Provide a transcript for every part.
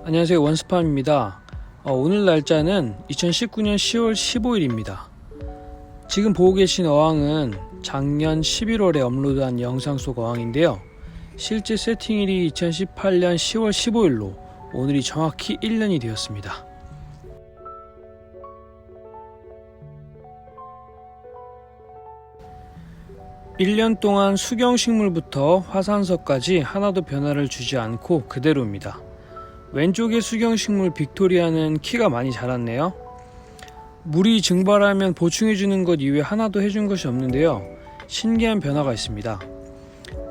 안녕하세요, 원스팜입니다. 오늘 날짜는 2019년 10월 15일입니다. 지금 보고 계신 어항은 작년 11월에 업로드한 영상 속 어항인데요. 실제 세팅일이 2018년 10월 15일로 오늘이 정확히 1년이 되었습니다. (1년) 동안 수경식물부터 화산석까지 하나도 변화를 주지 않고 그대로입니다. 왼쪽의 수경식물 빅토리아는 키가 많이 자랐네요. 물이 증발하면 보충해주는 것 이외에 하나도 해준 것이 없는데요. 신기한 변화가 있습니다.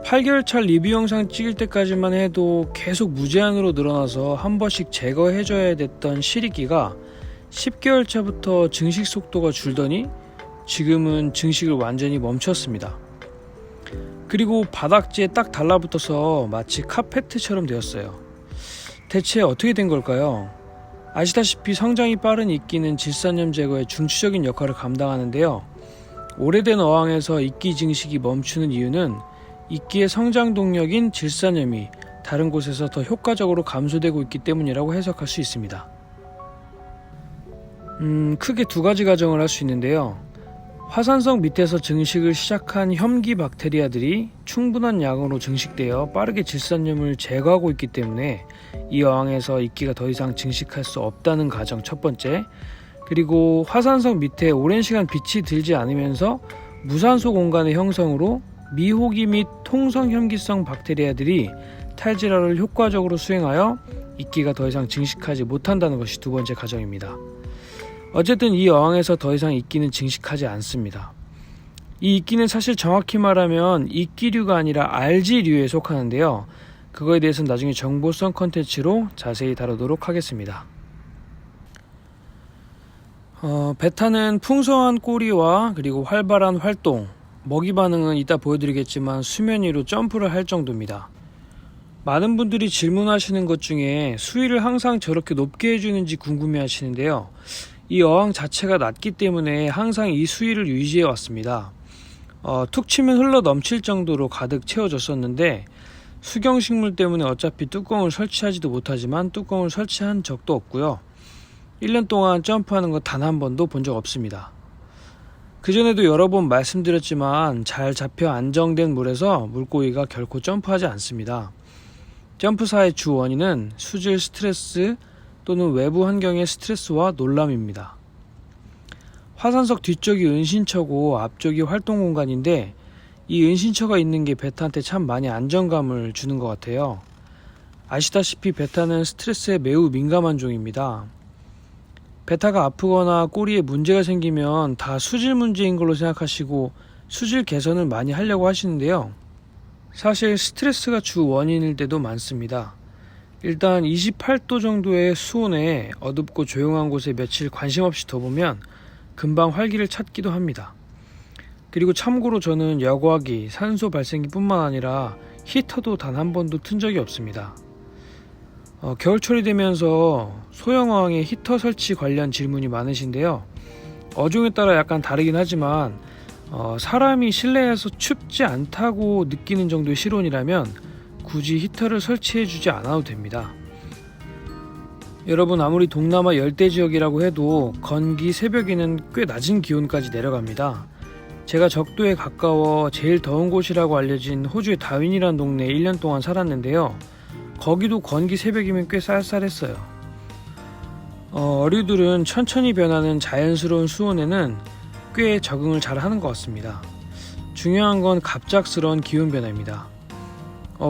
8개월 차 리뷰 영상 찍을 때까지만 해도 계속 무제한으로 늘어나서 한 번씩 제거해줘야 됐던 시리기가 10개월 차부터 증식 속도가 줄더니 지금은 증식을 완전히 멈췄습니다. 그리고 바닥지에 딱 달라붙어서 마치 카페트처럼 되었어요. 대체 어떻게 된 걸까요? 아시다시피 성장이 빠른 이끼는 질산염 제거에 중추적인 역할을 감당하는데요. 오래된 어항에서 이끼 증식이 멈추는 이유는 이끼의 성장 동력인 질산염이 다른 곳에서 더 효과적으로 감소되고 있기 때문이라고 해석할 수 있습니다. 크게 두 가지 가정을 할 수 있는데요. 화산석 밑에서 증식을 시작한 혐기 박테리아들이 충분한 양으로 증식되어 빠르게 질산염을 제거하고 있기 때문에 이 어항에서 이끼가 더 이상 증식할 수 없다는 가정 첫 번째, 그리고 화산석 밑에 오랜 시간 빛이 들지 않으면서 무산소 공간의 형성으로 미호기 및 통성 혐기성 박테리아들이 탈지라를 효과적으로 수행하여 이끼가 더 이상 증식하지 못한다는 것이 두 번째 가정입니다. 어쨌든 이 어항에서 더 이상 이끼는 증식하지 않습니다. 이 이끼는 사실 정확히 말하면 이끼류가 아니라 알지류에 속하는데요. 그거에 대해서는 나중에 정보성 컨텐츠로 자세히 다루도록 하겠습니다. 베타는 풍성한 꼬리와 그리고 활발한 활동, 먹이 반응은 이따 보여드리겠지만 수면 위로 점프를 할 정도입니다. 많은 분들이 질문하시는 것 중에 수위를 항상 저렇게 높게 해주는지 궁금해 하시는데요. 이 어항 자체가 낮기 때문에 항상 이 수위를 유지해 왔습니다. 툭 치면 흘러 넘칠 정도로 가득 채워졌었는데 수경식물 때문에 어차피 뚜껑을 설치하지도 못하지만 뚜껑을 설치한 적도 없고요. 1년 동안 점프하는 거 단 한 번도 본 적 없습니다. 그전에도 여러 번 말씀드렸지만 잘 잡혀 안정된 물에서 물고기가 결코 점프하지 않습니다. 점프사의 주 원인은 수질 스트레스 또는 외부 환경의 스트레스와 놀람입니다. 화산석 뒤쪽이 은신처고 앞쪽이 활동 공간인데 이 은신처가 있는 게 베타한테 참 많이 안정감을 주는 것 같아요. 아시다시피 베타는 스트레스에 매우 민감한 종입니다. 베타가 아프거나 꼬리에 문제가 생기면 다 수질 문제인 걸로 생각하시고 수질 개선을 많이 하려고 하시는데요. 사실 스트레스가 주 원인일 때도 많습니다. 일단 28도 정도의 수온에 어둡고 조용한 곳에 며칠 관심 없이 둬보면 금방 활기를 찾기도 합니다. 그리고 참고로 저는 여과기, 산소 발생기 뿐만 아니라 히터도 단 한 번도 튼 적이 없습니다. 겨울철이 되면서 소형어항에 히터 설치 관련 질문이 많으신데요. 어종에 따라 약간 다르긴 하지만 사람이 실내에서 춥지 않다고 느끼는 정도의 실온이라면 굳이 히터를 설치해주지 않아도 됩니다. 여러분, 아무리 동남아 열대지역이라고 해도 건기 새벽에는 꽤 낮은 기온까지 내려갑니다. 제가 적도에 가까워 제일 더운 곳이라고 알려진 호주의 다윈이라는 동네에 1년 동안 살았는데요. 거기도 건기 새벽이면 꽤 쌀쌀했어요. 어류들은 천천히 변하는 자연스러운 수온에는 꽤 적응을 잘 하는 것 같습니다. 중요한 건 갑작스러운 기온 변화입니다.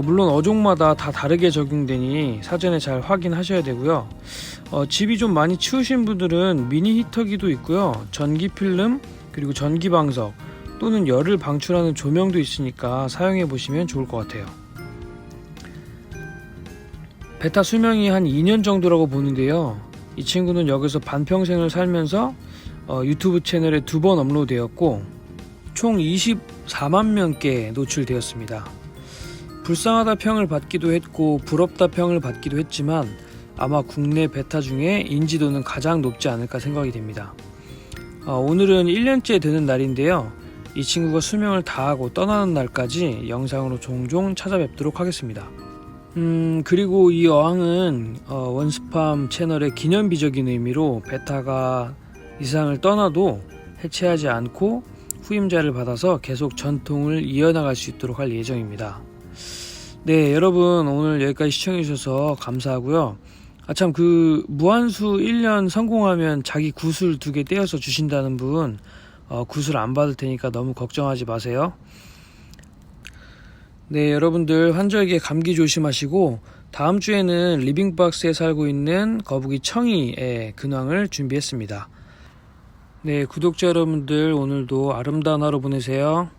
물론 어종마다 다 다르게 적용되니 사전에 잘 확인하셔야 되고요. 집이 좀 많이 추우신 분들은 미니 히터기도 있고요. 전기 필름 그리고 전기 방석 또는 열을 방출하는 조명도 있으니까 사용해 보시면 좋을 것 같아요. 베타 수명이 한 2년 정도라고 보는데요. 이 친구는 여기서 반평생을 살면서 유튜브 채널에 2번 업로드되었고 총 24만 명께 노출되었습니다. 불쌍하다 평을 받기도 했고 부럽다 평을 받기도 했지만 아마 국내 베타 중에 인지도는 가장 높지 않을까 생각이 됩니다. 오늘은 1년째 되는 날인데요. 이 친구가 수명을 다하고 떠나는 날까지 영상으로 종종 찾아뵙도록 하겠습니다. 그리고 이 어항은 원스팜 채널의 기념비적인 의미로 베타가 이 세상을 떠나도 해체하지 않고 후임자를 받아서 계속 전통을 이어나갈 수 있도록 할 예정입니다. 네, 여러분 오늘 여기까지 시청해주셔서 감사하고요. 참 무한수 1년 성공하면 자기 구슬 2개 떼어서 주신다는 분 구슬 안 받을 테니까 너무 걱정하지 마세요. 네, 여러분들 환절기에 감기 조심하시고 다음 주에는 리빙박스에 살고 있는 거북이 청이의 근황을 준비했습니다. 네, 구독자 여러분들 오늘도 아름다운 하루 보내세요.